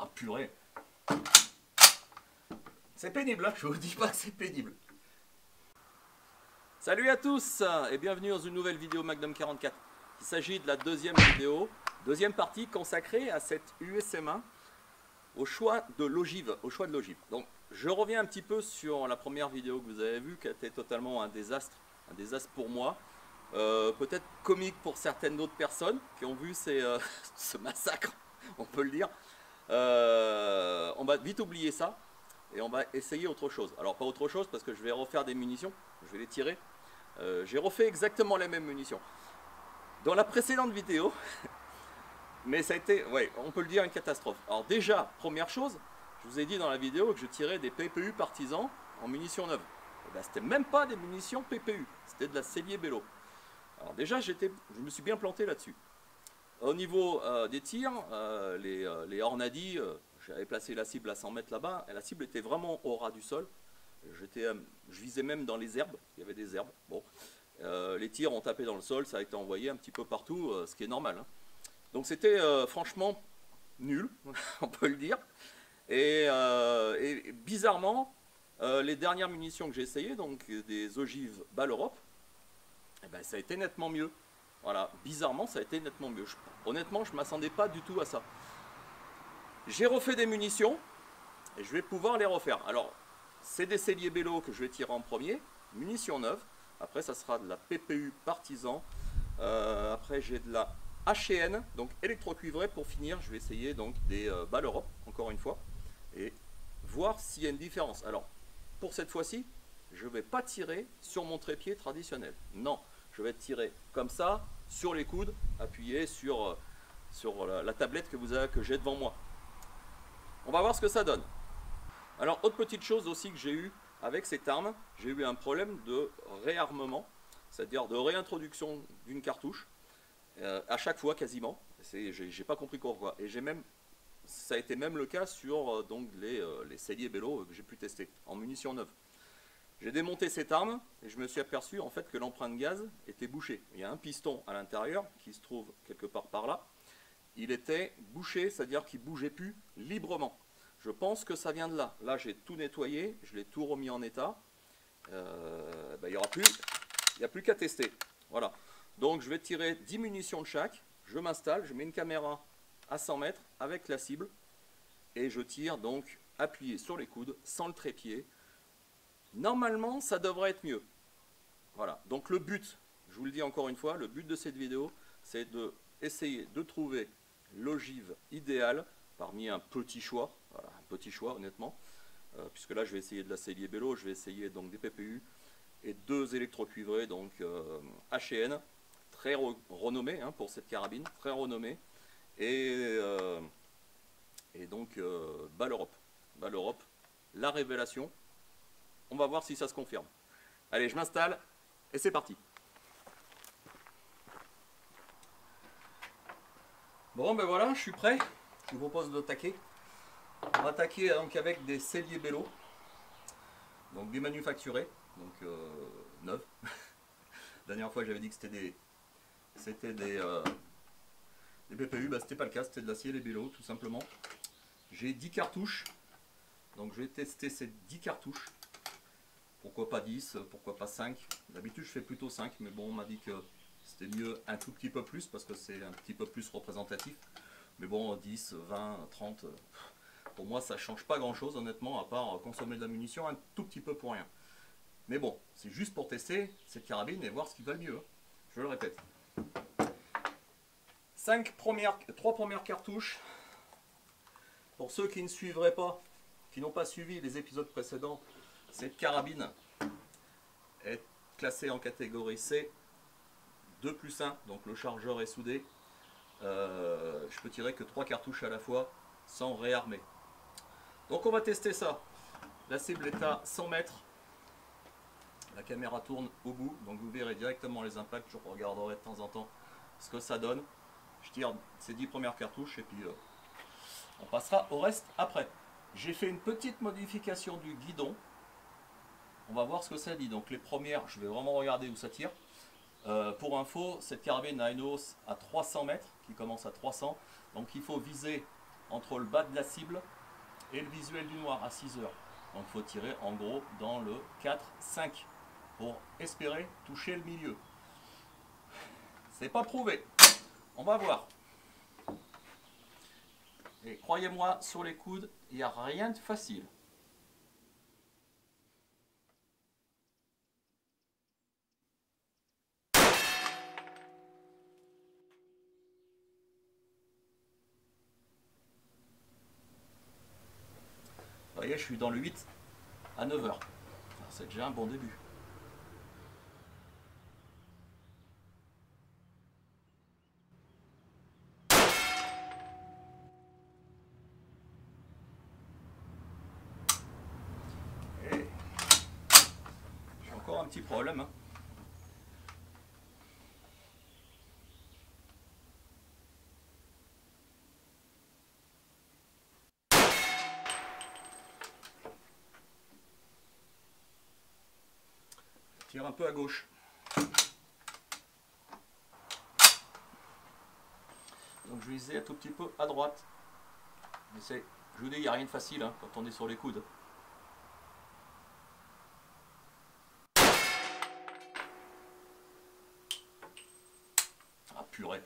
Ah purée. C'est pénible, hein, je vous dis pas que c'est pénible. Salut à tous et bienvenue dans une nouvelle vidéo Magnum 44. Il s'agit de la deuxième vidéo, deuxième partie consacrée à cette USM1 au choix de l'ogive. Donc je reviens un petit peu sur la première vidéo que vous avez vue qui a été totalement un désastre pour moi. Peut-être comique pour certaines autres personnes qui ont vu ce massacre, on peut le dire. On va vite oublier ça et on va essayer autre chose. Alors pas autre chose parce que je vais refaire des munitions, je vais les tirer. J'ai refait exactement les mêmes munitions dans la précédente vidéo, mais ça a été, ouais, on peut le dire, une catastrophe. Alors déjà, première chose, je vous ai dit dans la vidéo que je tirais des PPU partisans en munitions neuves. Et ben, c'était même pas des munitions PPU, c'était de la Cellier Bello. Alors déjà, je me suis bien planté là-dessus. Au niveau des tirs, les Hornady, j'avais placé la cible à 100 mètres là-bas, et la cible était vraiment au ras du sol. Je visais même dans les herbes, il y avait des herbes. Bon, les tirs ont tapé dans le sol, ça a été envoyé un petit peu partout, ce qui est normal, hein. Donc c'était franchement nul, on peut le dire. Et bizarrement, les dernières munitions que j'ai essayées, donc des ogives Balle Europe, eh ben, ça a été nettement mieux. Voilà, bizarrement, ça a été nettement mieux. Honnêtement, je ne m'attendais pas du tout à ça. J'ai refait des munitions et je vais pouvoir les refaire. Alors, c'est des Cellier Bello que je vais tirer en premier, munitions neuves. Après, ça sera de la PPU Partisan. Après, j'ai de la HN, donc électrocuivrée. Pour finir, je vais essayer donc des Balle Europe, encore une fois, et voir s'il y a une différence. Alors, pour cette fois-ci, je ne vais pas tirer sur mon trépied traditionnel. Non, je vais tirer comme ça, sur les coudes, appuyé sur la tablette que j'ai devant moi. On va voir ce que ça donne. Alors, autre petite chose aussi que j'ai eu avec cette arme, j'ai eu un problème de réarmement, c'est-à-dire de réintroduction d'une cartouche, à chaque fois quasiment. J'ai pas compris pourquoi. Et ça a été même le cas sur donc les Cellier Bello que j'ai pu tester en munitions neuves. J'ai démonté cette arme et je me suis aperçu en fait que l'empreinte gaz était bouchée. Il y a un piston à l'intérieur qui se trouve quelque part par là. Il était bouché, c'est-à-dire qu'il ne bougeait plus librement. Je pense que ça vient de là. Là, j'ai tout nettoyé, je l'ai tout remis en état. Ben, il n'y a plus qu'à tester. Voilà. Donc, je vais tirer 10 munitions de chaque. Je m'installe, je mets une caméra à 100 mètres avec la cible. Et je tire donc appuyé sur les coudes, sans le trépied. Normalement, ça devrait être mieux. Voilà. Donc, le but, je vous le dis encore une fois, le but de cette vidéo, c'est d'essayer de trouver l'ogive idéale parmi un petit choix. Voilà, un petit choix, honnêtement. Puisque là, je vais essayer de la Cellier Bello, je vais essayer donc des PPU et 2 électrocuivrés, donc HN, très renommé hein, pour cette carabine, très renommé. Et donc, Balle Europe. Balle Europe, la révélation. On va voir si ça se confirme. Allez, je m'installe et c'est parti. Bon, ben voilà, je suis prêt. Je vous propose d'attaquer. On va attaquer donc avec des Cellier Bello, donc des manufacturés, donc neufs. La dernière fois, j'avais dit que c'était des PPU, bah, c'était pas le cas, c'était de la Cellier Bello, tout simplement. J'ai 10 cartouches, donc je vais tester ces 10 cartouches. Pourquoi pas 10, pourquoi pas 5. D'habitude, je fais plutôt 5, mais bon, on m'a dit que c'était mieux un tout petit peu plus parce que c'est un petit peu plus représentatif. Mais bon, 10, 20, 30, pour moi, ça change pas grand-chose, honnêtement, à part consommer de la munition un tout petit peu pour rien. Mais bon, c'est juste pour tester cette carabine et voir ce qui va le mieux. Je le répète. 3 premières cartouches. Pour ceux qui ne suivraient pas, qui n'ont pas suivi les épisodes précédents, cette carabine est classée en catégorie C, 2+1, donc le chargeur est soudé. Je peux tirer que 3 cartouches à la fois sans réarmer. Donc on va tester ça. La cible est à 100 mètres. La caméra tourne au bout, donc vous verrez directement les impacts. Je regarderai de temps en temps ce que ça donne. Je tire ces 10 premières cartouches et puis on passera au reste après. J'ai fait une petite modification du guidon. On va voir ce que ça dit. Donc les premières, je vais vraiment regarder où ça tire. Pour info, cette carabine a une hausse à 300 mètres, qui commence à 300. Donc il faut viser entre le bas de la cible et le visuel du noir à 6 heures. Donc il faut tirer en gros dans le 4-5 pour espérer toucher le milieu. C'est pas prouvé. On va voir. Et croyez-moi, sur les coudes, il n'y a rien de facile. Vous voyez, je suis dans le 8 à 9 heures. C'est déjà un bon début. Et j'ai encore un petit problème. Tire un peu à gauche. Donc je vais viser un tout petit peu à droite. Mais je vous dis, il n'y a rien de facile hein, quand on est sur les coudes. Ah purée.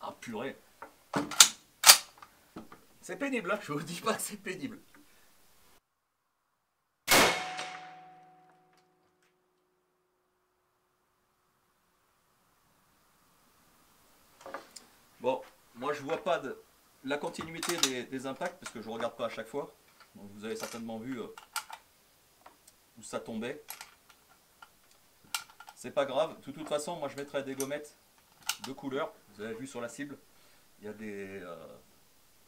Ah purée. C'est pénible, hein, je vous dis pas que c'est pénible. Bon, moi je vois pas la continuité des impacts parce que je regarde pas à chaque fois. Donc vous avez certainement vu où ça tombait. C'est pas grave, de toute façon moi je mettrai des gommettes de couleur. Vous avez vu sur la cible, il y a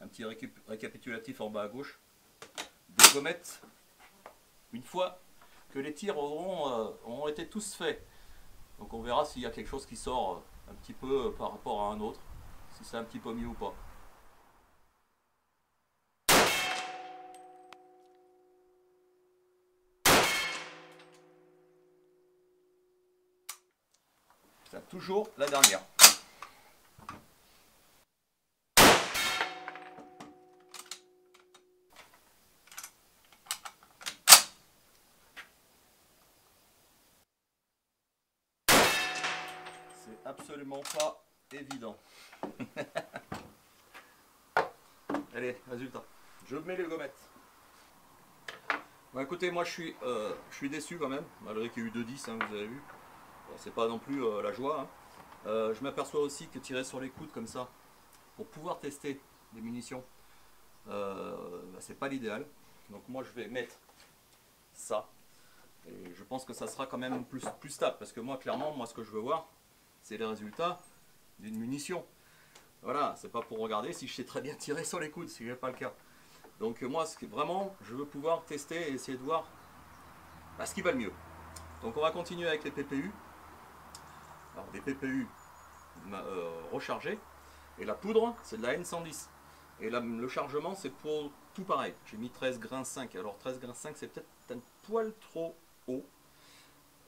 un petit récapitulatif en bas à gauche. Des gommettes, une fois que les tirs auront été tous faits. Donc on verra s'il y a quelque chose qui sort un petit peu par rapport à un autre. Si c'est un petit peu mieux ou pas. C'est toujours la dernière. C'est absolument pas évident. Allez, résultat. Je mets les gommettes. Bon, écoutez, moi je suis déçu quand même, malgré qu'il y a eu 2-10, hein, vous avez vu. Bon, c'est pas non plus la joie. Hein. Je m'aperçois aussi que tirer sur les coudes comme ça, pour pouvoir tester des munitions, c'est pas l'idéal. Donc moi je vais mettre ça. Et je pense que ça sera quand même plus stable, parce que moi clairement, moi ce que je veux voir, c'est les résultats d'une munition. Voilà, c'est pas pour regarder si je sais très bien tirer sur les coudes, ce qui n'est pas le cas. Donc moi, vraiment, je veux pouvoir tester et essayer de voir ce qui va le mieux. Donc on va continuer avec les PPU. Alors des PPU rechargés. Et la poudre, c'est de la N110. Et le chargement, c'est pour tout pareil. J'ai mis 13 grains 5. Alors 13 grains 5, c'est peut-être un poil trop haut.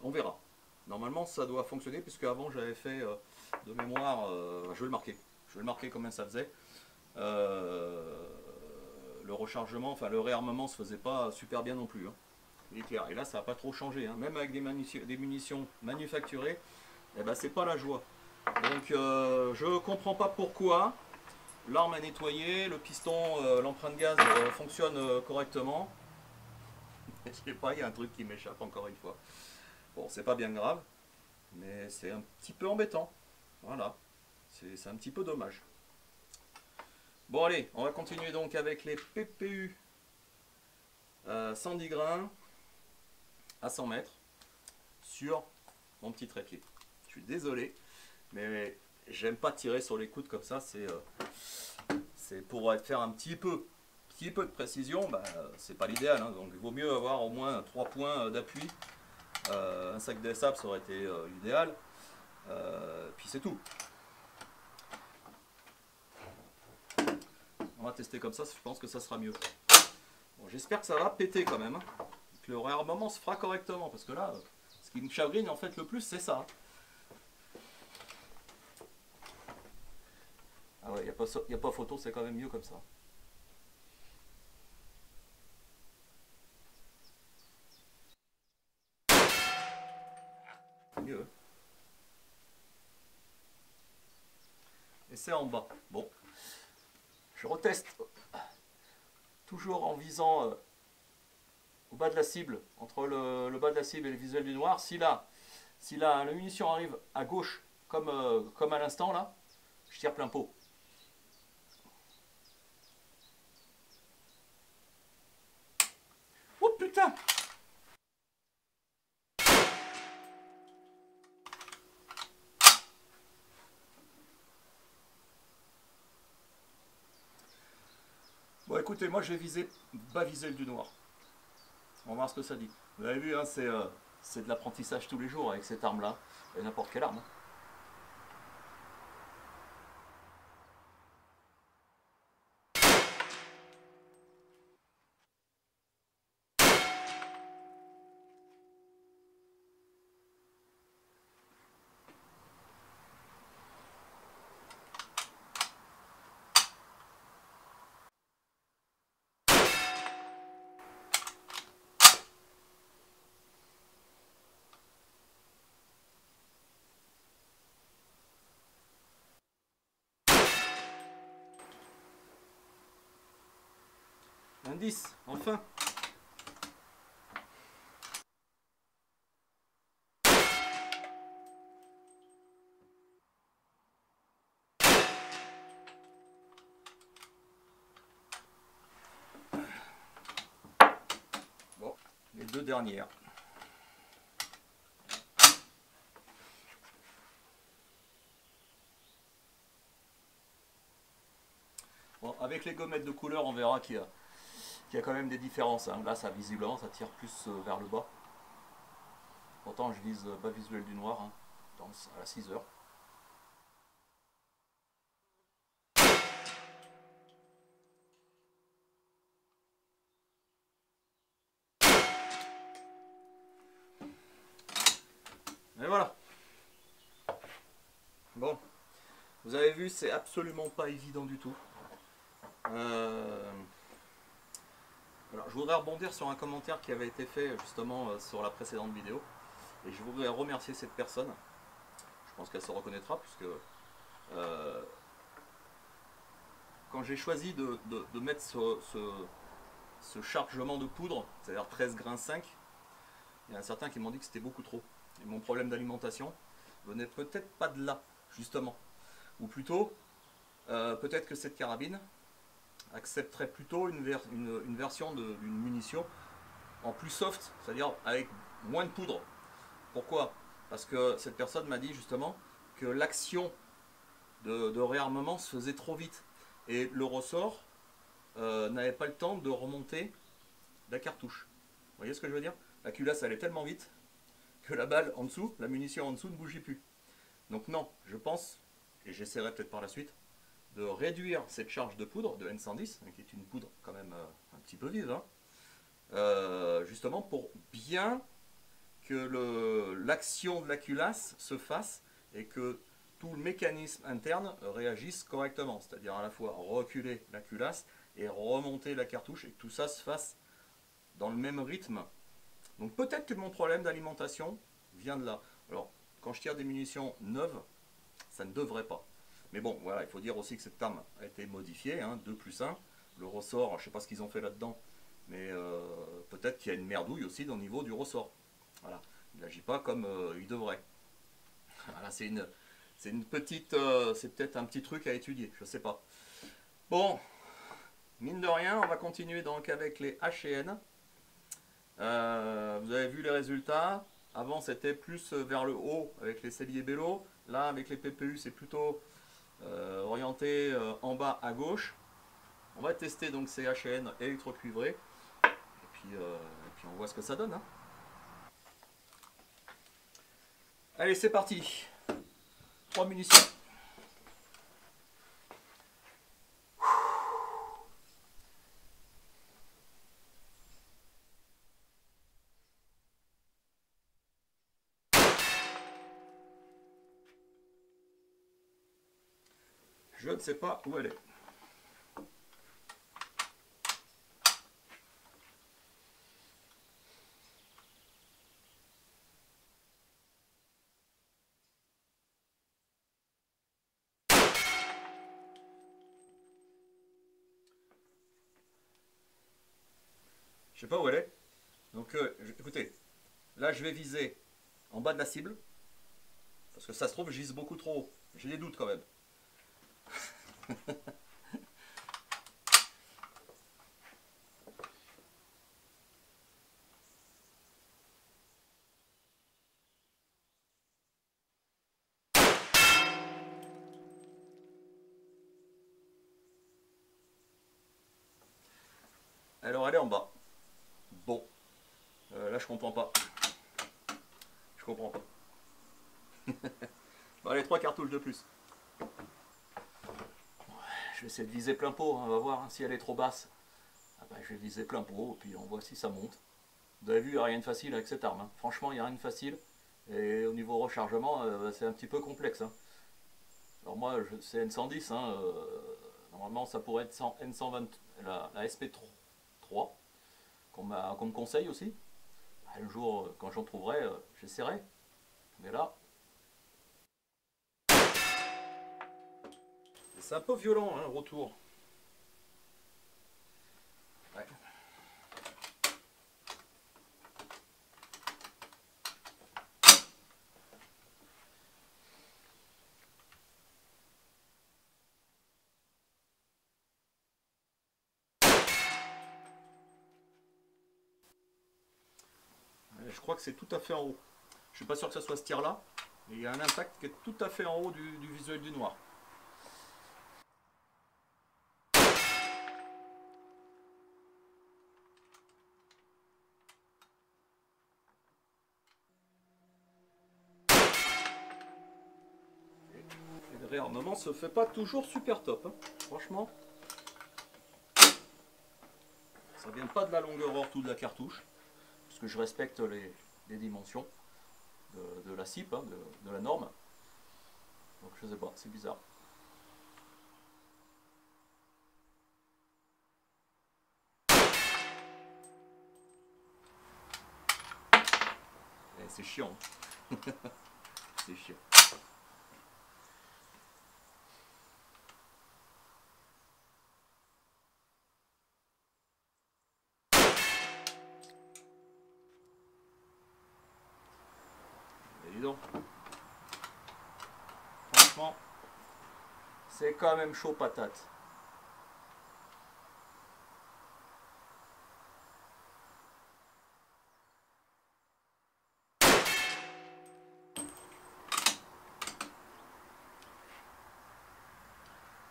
On verra. Normalement, ça doit fonctionner, puisque avant j'avais fait de mémoire, je vais le marquer. Je vais le marquer combien ça faisait. Le rechargement, enfin le réarmement se faisait pas super bien non plus. Hein. Il est clair. Et là, ça n'a pas trop changé. Hein. Même avec des munitions manufacturées, eh ben, c'est pas la joie. Donc, je comprends pas pourquoi l'arme est nettoyée, le piston, l'empreinte gaz fonctionne correctement. Je sais pas, il y a un truc qui m'échappe encore une fois. Bon, c'est pas bien grave, mais c'est un petit peu embêtant. Voilà, c'est un petit peu dommage. Bon allez, on va continuer donc avec les PPU 110 grains à 100 mètres sur mon petit trépied. Je suis désolé, mais j'aime pas tirer sur les coudes comme ça. C'est pour faire un petit peu de précision, c'est pas l'idéal. Hein, donc il vaut mieux avoir au moins 3 points d'appui. Un sac de sable, ça aurait été l'idéal. Puis c'est tout. On va tester comme ça, je pense que ça sera mieux. Bon, j'espère que ça va péter quand même. Hein, que le réarmement se fera correctement. Parce que là, ce qui me chagrine en fait le plus, c'est ça. y a pas photo, c'est quand même mieux comme ça. Mieux. Et c'est en bas. Bon, je reteste. Toujours en visant au bas de la cible, entre le bas de la cible et le visuel du noir. Si la munition arrive à gauche, comme à l'instant là, je tire plein pot. Oh putain! Bon écoutez, moi je vais viser bas visuel du noir. On va voir ce que ça dit. Vous avez vu, hein, c'est de l'apprentissage tous les jours avec cette arme-là, et n'importe quelle arme. Un 10, enfin. Bon, les deux dernières. Bon, avec les gommettes de couleur, on verra qu'il y a quand même des différences. Hein. Là, ça visiblement, ça tire plus vers le bas. Pourtant, je vise bas visuel du noir, hein, à 6 heures. Et voilà. Bon, vous avez vu, c'est absolument pas évident du tout. Alors, je voudrais rebondir sur un commentaire qui avait été fait justement sur la précédente vidéo. Et je voudrais remercier cette personne. Je pense qu'elle se reconnaîtra puisque quand j'ai choisi de mettre ce chargement de poudre, c'est-à-dire 13 grains 5, il y en a certains qui m'ont dit que c'était beaucoup trop. Et mon problème d'alimentation venait peut-être pas de là, justement. Ou plutôt, peut-être que cette carabine accepterait plutôt une version d'une munition en plus soft, c'est-à-dire avec moins de poudre. Pourquoi? Parce que cette personne m'a dit justement que l'action de réarmement se faisait trop vite. Et le ressort n'avait pas le temps de remonter la cartouche. Vous voyez ce que je veux dire? La culasse allait tellement vite que la balle en dessous, la munition en dessous ne bougeait plus. Donc non, je pense, et j'essaierai peut-être par la suite, de réduire cette charge de poudre de N110, qui est une poudre quand même un petit peu vive, hein, justement pour bien que l'action de la culasse se fasse et que tout le mécanisme interne réagisse correctement, c'est-à-dire à la fois reculer la culasse et remonter la cartouche et que tout ça se fasse dans le même rythme. Donc peut-être que mon problème d'alimentation vient de là. Alors, quand je tire des munitions neuves, ça ne devrait pas. Mais bon, voilà, il faut dire aussi que cette arme a été modifiée, hein, 2+1. Le ressort, je ne sais pas ce qu'ils ont fait là-dedans, mais peut-être qu'il y a une merdouille aussi au niveau du ressort. Voilà, il n'agit pas comme il devrait. Voilà, c'est une petite, c'est peut-être un petit truc à étudier, je ne sais pas. Bon, mine de rien, on va continuer donc avec les H&N. Vous avez vu les résultats. Avant c'était plus vers le haut avec les celliers Bello. Là avec les PPU c'est plutôt orienté en bas à gauche. On va tester donc ces H&N électrocuivrés. Et puis on voit ce que ça donne. Hein. Allez c'est parti. 3 munitions. Je ne sais pas où elle est. Je sais pas où elle est. Donc écoutez, là je vais viser en bas de la cible. Parce que ça se trouve, je vise beaucoup trop haut. J'ai des doutes quand même. Alors elle est en bas. Bon, là je comprends pas. Je comprends pas. Bon, allez, 3 cartouches de plus. Je vais essayer de viser plein pot, hein, on va voir hein, si elle est trop basse. Ah bah, je vais viser plein pot, et puis on voit si ça monte. Vous avez vu, il n'y a rien de facile avec cette arme. Hein. Franchement, il n'y a rien de facile. Et au niveau rechargement, c'est un petit peu complexe. Hein. Alors moi, c'est N110. Hein, normalement, ça pourrait être N120, la SP3, qu'on me conseille aussi. Un jour, quand j'en trouverai, j'essaierai. Mais là, c'est un peu violent, hein, le retour. Ouais. Je crois que c'est tout à fait en haut. Je suis pas sûr que ça soit ce tir-là, mais il y a un impact qui est tout à fait en haut du visuel du noir. Et le réarmement se fait pas toujours super top. Hein. Franchement, ça vient pas de la longueur hors tout de la cartouche, parce que je respecte les dimensions de la cible, hein, de la norme. Donc je sais pas, c'est bizarre. Et c'est chiant. C'est chiant. Et dis donc. Franchement, c'est quand même chaud patate.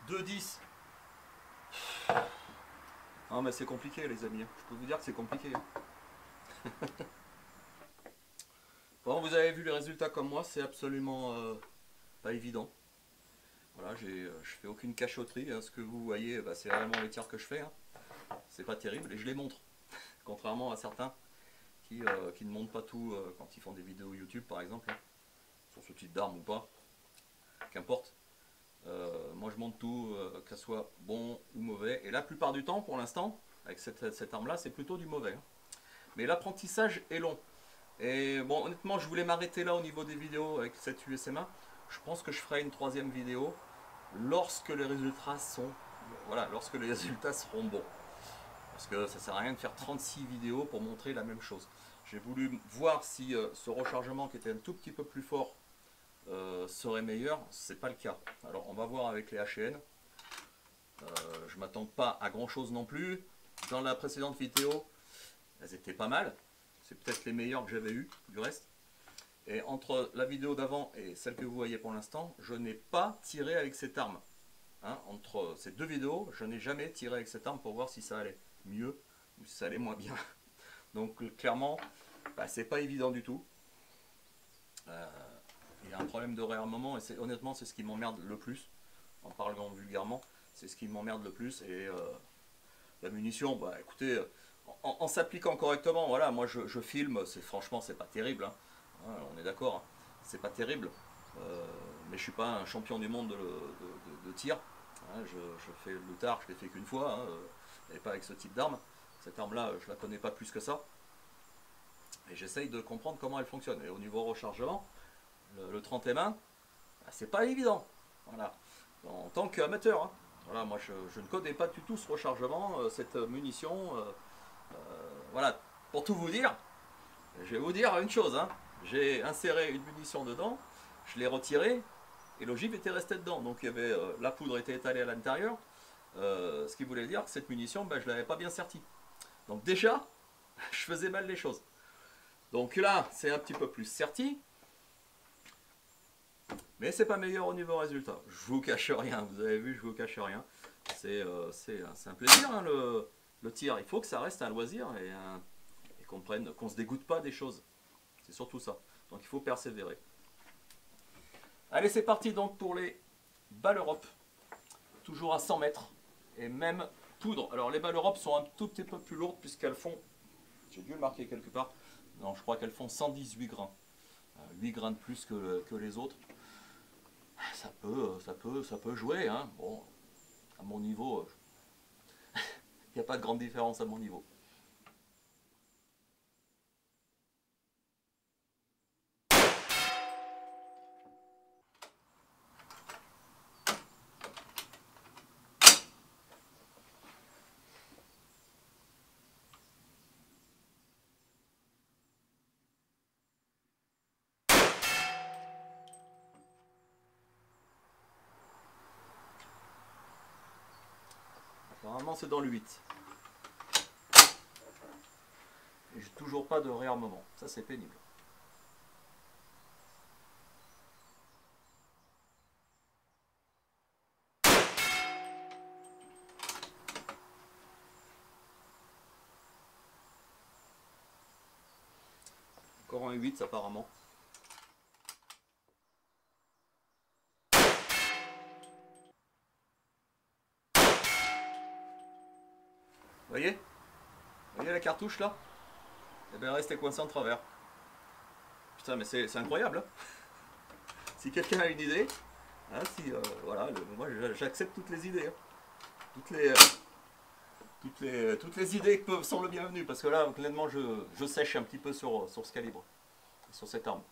Deux 10. Ah mais c'est compliqué les amis, je peux vous dire que c'est compliqué. Bon, vous avez vu les résultats comme moi, c'est absolument pas évident. Voilà, je fais aucune cachotterie, hein. Ce que vous voyez, bah, c'est vraiment les tirs que je fais. Hein. C'est pas terrible et je les montre. Contrairement à certains qui ne montrent pas tout quand ils font des vidéos YouTube par exemple, hein, sur ce type d'arme ou pas, qu'importe. Moi je montre tout, que ça soit bon ou mauvais. Et la plupart du temps, pour l'instant, avec cette arme là, c'est plutôt du mauvais. Hein. Mais l'apprentissage est long. Et bon, honnêtement, je voulais m'arrêter là au niveau des vidéos avec cette USM1. Je pense que je ferai une troisième vidéo lorsque les résultats sont, voilà, lorsque les résultats seront bons. Parce que ça sert à rien de faire 36 vidéos pour montrer la même chose. J'ai voulu voir si ce rechargement qui était un tout petit peu plus fort serait meilleur. C'est pas le cas. Alors on va voir avec les HN. Je m'attends pas à grand chose non plus. Dans la précédente vidéo, elles étaient pas mal. C'est peut-être les meilleurs que j'avais eu du reste. Et entre la vidéo d'avant et celle que vous voyez pour l'instant, je n'ai pas tiré avec cette arme. Hein, entre ces deux vidéos, je n'ai jamais tiré avec cette arme pour voir si ça allait mieux ou si ça allait moins bien. Donc clairement, bah, c'est pas évident du tout. Il y a un problème de réarmement et honnêtement c'est ce qui m'emmerde le plus. En parlant vulgairement, c'est ce qui m'emmerde le plus. Et la munition, bah écoutez, en s'appliquant correctement, voilà, moi je filme, franchement c'est pas terrible. Hein. Hein, on est d'accord, hein. C'est pas terrible. Mais je suis pas un champion du monde de tir. Hein, je fais le loutard, je l'ai fait qu'une fois, hein, et pas avec ce type d'arme. Cette arme-là, je la connais pas plus que ça. Et j'essaye de comprendre comment elle fonctionne. Et au niveau rechargement, le 30 M1, c'est pas évident. Voilà. En tant qu'amateur, hein. Voilà, moi je ne connais pas du tout ce rechargement, cette munition. Voilà, pour tout vous dire, je vais vous dire une chose. Hein. J'ai inséré une munition dedans, je l'ai retirée et l'ogive était restée dedans. Donc il y avait, la poudre était étalée à l'intérieur, ce qui voulait dire que cette munition, ben, je ne l'avais pas bien sertie. Donc déjà, je faisais mal les choses. Donc là, c'est un petit peu plus serti. Mais c'est pas meilleur au niveau résultat. Je vous cache rien, vous avez vu, je vous cache rien. C'est un plaisir, hein, le tir. Il faut que ça reste un loisir et qu'on se dégoûte pas des choses. C'est surtout ça. Donc il faut persévérer. Allez, c'est parti donc pour les balles Europe. Toujours à 100 mètres. Et même poudre. Alors les balles Europe sont un tout petit peu plus lourdes puisqu'elles font, j'ai dû le marquer quelque part, non, je crois qu'elles font 118 grains. 8 grains de plus que les autres. Ça peut jouer, hein. Bon, à mon niveau, il n'y a pas de grande différence à mon niveau. Normalement, c'est dans le 8. Et j'ai toujours pas de réarmement. Ça, c'est pénible. Encore un 8 apparemment. Vous voyez la cartouche là? Eh bien, restez coincé en travers. Putain, mais c'est incroyable. Hein. Si quelqu'un a une idée, hein, voilà, moi j'accepte toutes les idées. Hein. Toutes les idées sont le bienvenu. Parce que là, clairement, je sèche un petit peu sur ce calibre, sur cette arme.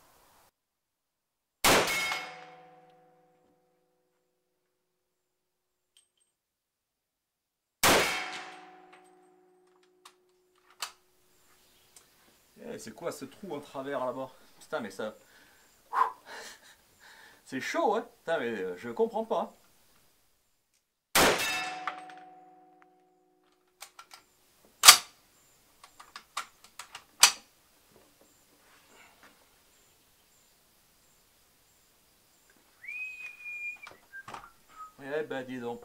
C'est quoi ce trou en travers là-bas? Putain, mais ça... C'est chaud, hein. Putain, mais je comprends pas. Eh ben, dis donc.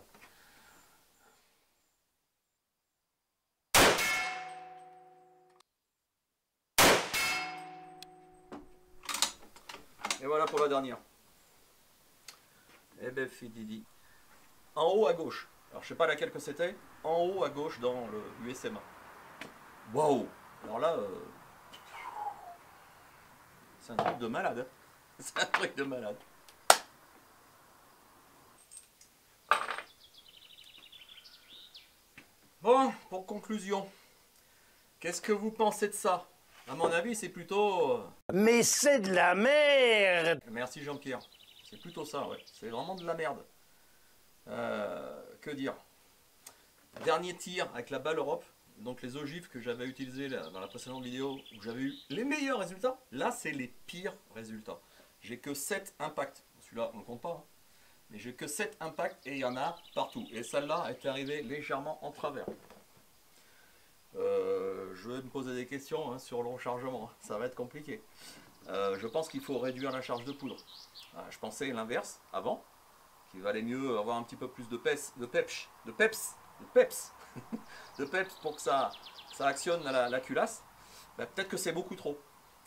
Et voilà pour la dernière. Eh ben, Fididi. En haut à gauche. Alors, je sais pas laquelle que c'était. En haut à gauche dans le USM1. Waouh! Alors là, c'est un truc de malade. Hein. C'est un truc de malade. Bon, pour conclusion, qu'est-ce que vous pensez de ça? À mon avis, c'est plutôt... Mais c'est de la merde! Merci Jean-Pierre. C'est plutôt ça, ouais. C'est vraiment de la merde. Que dire? Dernier tir avec la balle Europe. Donc les ogives que j'avais utilisées dans la précédente vidéo, où j'avais eu les meilleurs résultats. Là, c'est les pires résultats. J'ai que 7 impacts. Celui-là, on ne compte pas. Hein. Mais j'ai que 7 impacts et il y en a partout. Et celle-là est arrivée légèrement en travers. Je vais me poser des questions hein, sur le rechargement. Ça va être compliqué. Je pense qu'il faut réduire la charge de poudre. Je pensais l'inverse avant, qu'il valait mieux avoir un petit peu plus de peps pour que ça actionne la culasse. Ben, peut-être que c'est beaucoup trop.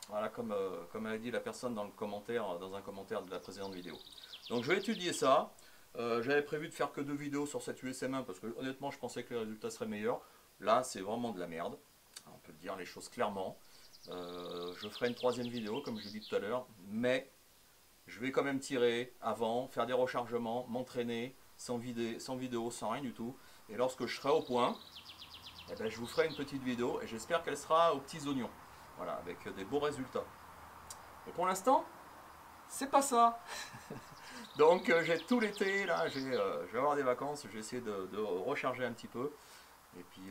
Voilà, comme a dit la personne dans un commentaire de la précédente vidéo. Donc je vais étudier ça. J'avais prévu de faire que 2 vidéos sur cette USM1 parce que honnêtement je pensais que les résultats seraient meilleurs. Là c'est vraiment de la merde. On peut dire les choses clairement. Je ferai une 3e vidéo comme je l'ai dit tout à l'heure. Mais je vais quand même tirer avant, faire des rechargements, m'entraîner sans vidéo, sans rien du tout. Et lorsque je serai au point, eh ben, je vous ferai une petite vidéo et j'espère qu'elle sera aux petits oignons. Voilà, avec des beaux résultats. Mais pour l'instant, c'est pas ça. Donc j'ai tout l'été, là, je vais avoir des vacances, je vais essayer de recharger un petit peu. Et puis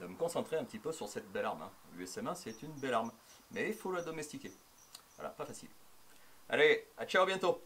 de me concentrer un petit peu sur cette belle arme. L'USM1, c'est une belle arme. Mais il faut la domestiquer. Voilà, pas facile. Allez, à ciao, bientôt.